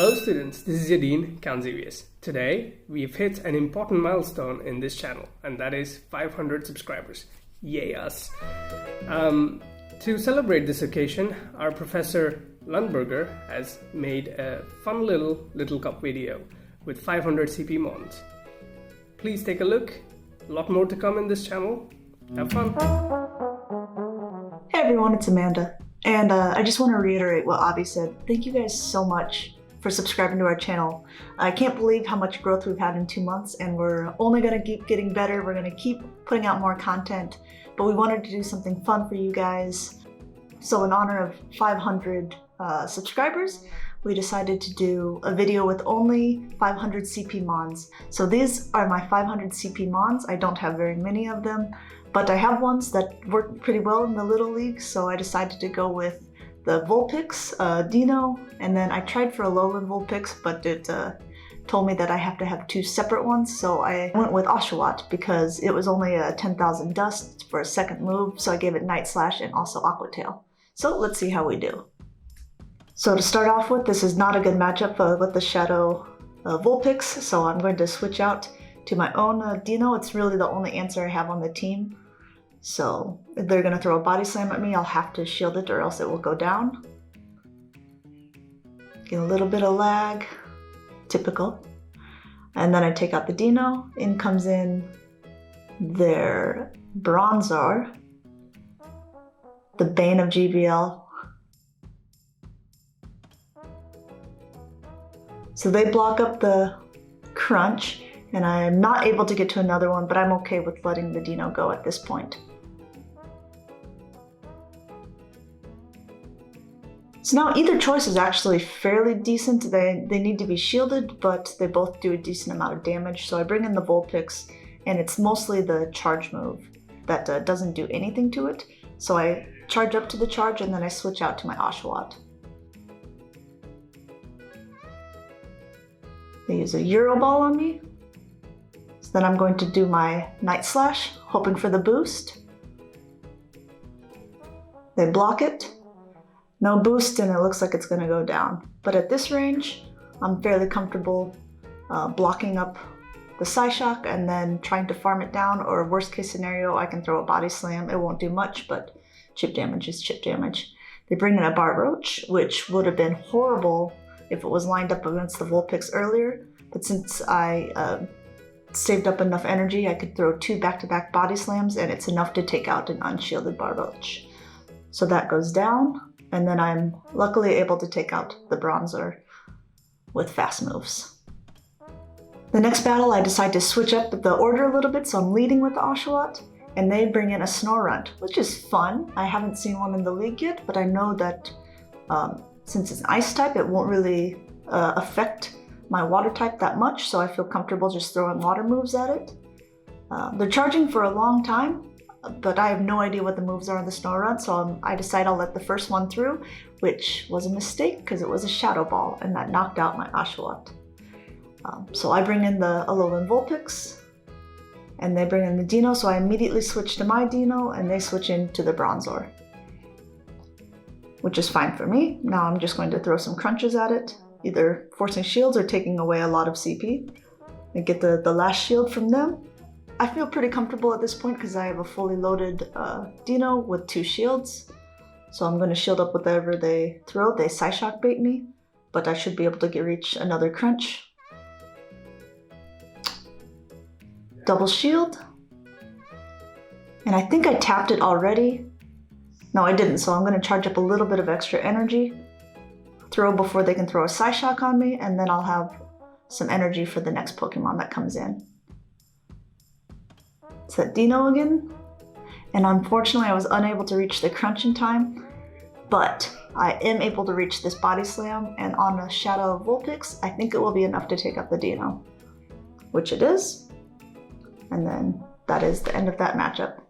Hello students, this is your Dean, CountXevious. Today, we've hit an important milestone in this channel, and that is 500 subscribers. Yay us! To celebrate this occasion, our professor Lundberger has made a fun little cup video with 500 CP mons. Please take a look. A lot more to come in this channel. Have fun! Hey everyone, it's Amanda. And I just want to reiterate what Abhi said. Thank you guys so much for subscribing to our channel. I can't believe how much growth we've had in 2 months, and we're only going to keep getting better. We're going to keep putting out more content, but we wanted to do something fun for you guys. So in honor of 500 subscribers, we decided to do a video with only 500 CP mons. So these are my 500 CP mons. I don't have very many of them, but I have ones that work pretty well in the Little League, so I decided to go with the Vulpix, Dino, and then I tried for a Lowland Vulpix, but it told me that I have to have 2 separate ones, so I went with Oshawott because it was only a 10,000 dust for a second move, so I gave it Night Slash and also Aqua Tail. So let's see how we do. So to start off with, this is not a good matchup with the Shadow Vulpix, so I'm going to switch out to my own Dino. It's really the only answer I have on the team. So if they're going to throw a body slam at me, I'll have to shield it or else it will go down. Get a little bit of lag, typical. And then I take out the Dino. In comes in their Bronzor, the Bane of GBL. So they block up the Crunch, and I'm not able to get to another one, but I'm okay with letting the Dino go at this point. So now either choice is actually fairly decent. They need to be shielded, but they both do a decent amount of damage. So I bring in the Vulpix, and it's mostly the charge move that doesn't do anything to it. So I charge up to the charge, and then I switch out to my Oshawott. They use a Euro Ball on me. So then I'm going to do my Night Slash, hoping for the boost. They block it. No boost, and it looks like it's going to go down. But at this range, I'm fairly comfortable blocking up the Psyshock and then trying to farm it down, or worst case scenario, I can throw a body slam. It won't do much, but chip damage is chip damage. They bring in a Barroach, which would have been horrible if it was lined up against the Vulpix earlier, but since I saved up enough energy, I could throw 2 back-to-back body slams, and it's enough to take out an unshielded Barroach. So that goes down. And then I'm luckily able to take out the Bronzor with fast moves. The next battle, I decide to switch up the order a little bit, so I'm leading with the Oshawott, and they bring in a Snorunt, which is fun. I haven't seen one in the league yet, but I know that since it's an ice type, it won't really affect my water type that much, so I feel comfortable just throwing water moves at it. They're charging for a long time, but I have no idea what the moves are on the Snorunt, so I decide I'll let the first one through, which was a mistake because it was a Shadow Ball, and that knocked out my Oshawott. So I bring in the Alolan Vulpix, and they bring in the Dino, so I immediately switch to my Dino, and they switch into the Bronzor, which is fine for me. Now I'm just going to throw some crunches at it, either forcing shields or taking away a lot of CP, and get the last shield from them. I feel pretty comfortable at this point because I have a fully loaded Dino with 2 shields. So I'm going to shield up whatever they throw. They Psyshock bait me, but I should be able to reach another Crunch. Double shield. And I think I tapped it already. No, I didn't, so I'm going to charge up a little bit of extra energy. Throw before they can throw a Psyshock on me, and then I'll have some energy for the next Pokemon that comes in. It's that Dino again, and unfortunately I was unable to reach the Crunch in time, but I am able to reach this Body Slam, and on a Shadow Vulpix, I think it will be enough to take out the Dino, which it is, and then that is the end of that matchup.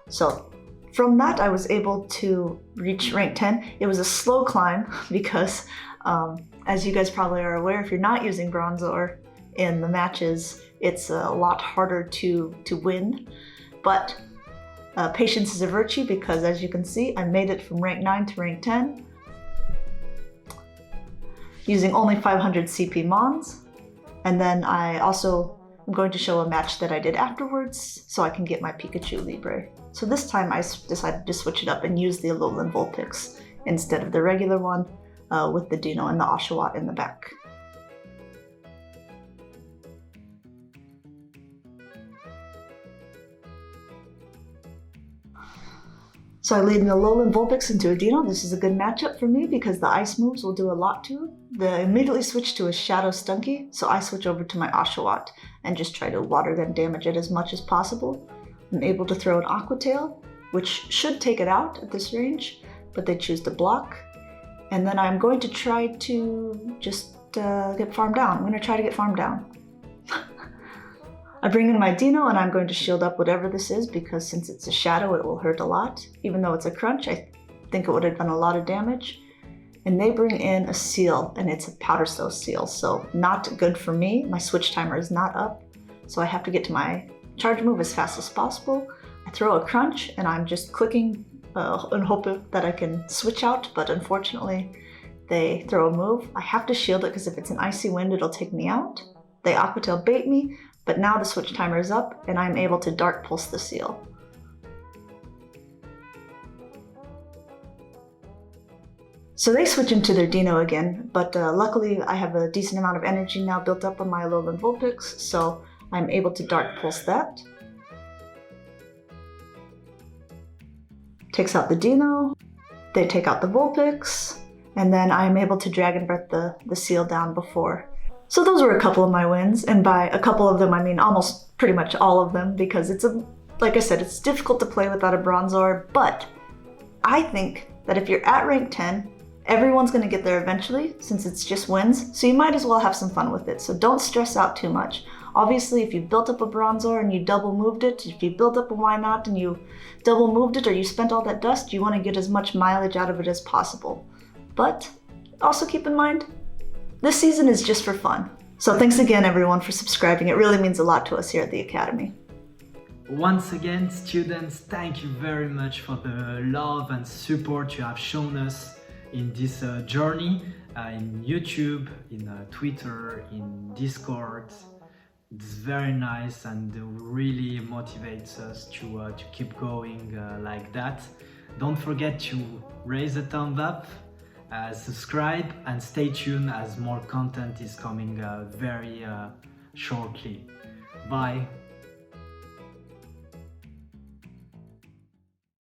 So from that I was able to reach rank 10. It was a slow climb because, as you guys probably are aware, if you're not using Bronzor in the matches, it's a lot harder to win, but patience is a virtue because, as you can see, I made it from rank 9 to rank 10. using only 500 CP Mons. And then I also am going to show a match that I did afterwards so I can get my Pikachu Libre. So this time I decided to switch it up and use the Alolan Vulpix instead of the regular one with the Dino and the Oshawott in the back. So I lead an Alolan Vulpix into a Dino. This is a good matchup for me because the ice moves will do a lot to it. They immediately switch to a Shadow Stunky, so I switch over to my Oshawott and just try to water gun damage it as much as possible. I'm able to throw an Aqua Tail, which should take it out at this range, but they choose to block. And then I'm going to try to just get farmed down. I'm going to try to get farmed down. I bring in my Dino and I'm going to shield up whatever this is because since it's a shadow it will hurt a lot. Even though it's a crunch, I think it would have done a lot of damage. And they bring in a seal and it's a Powder Snow seal, so not good for me. My switch timer is not up, so I have to get to my charge move as fast as possible. I throw a crunch and I'm just clicking and hoping that I can switch out, but unfortunately they throw a move. I have to shield it because if it's an Icy Wind it'll take me out. They Aqua Tail bait me, but now the switch timer is up and I'm able to Dark Pulse the seal. So they switch into their Dino again, but luckily I have a decent amount of energy now built up on my Alolan Vulpix, so I'm able to Dark Pulse that. Takes out the Dino, they take out the Vulpix, and then I'm able to Dragon Breath the seal down before. So those were a couple of my wins, and by a couple of them I mean almost pretty much all of them, because like I said, it's difficult to play without a Bronzor, but I think that if you're at rank 10, everyone's going to get there eventually, since it's just wins, so you might as well have some fun with it, so don't stress out too much. Obviously, if you built up a Bronzor and you double moved it, if you built up a Wynot and you double moved it, or you spent all that dust, you want to get as much mileage out of it as possible. But also keep in mind, this season is just for fun. So thanks again everyone for subscribing. It really means a lot to us here at the Academy. Once again, students, thank you very much for the love and support you have shown us in this journey, in YouTube, in Twitter, in Discord. It's very nice and really motivates us to keep going like that. Don't forget to raise a thumbs up, subscribe, and stay tuned as more content is coming very shortly. Bye!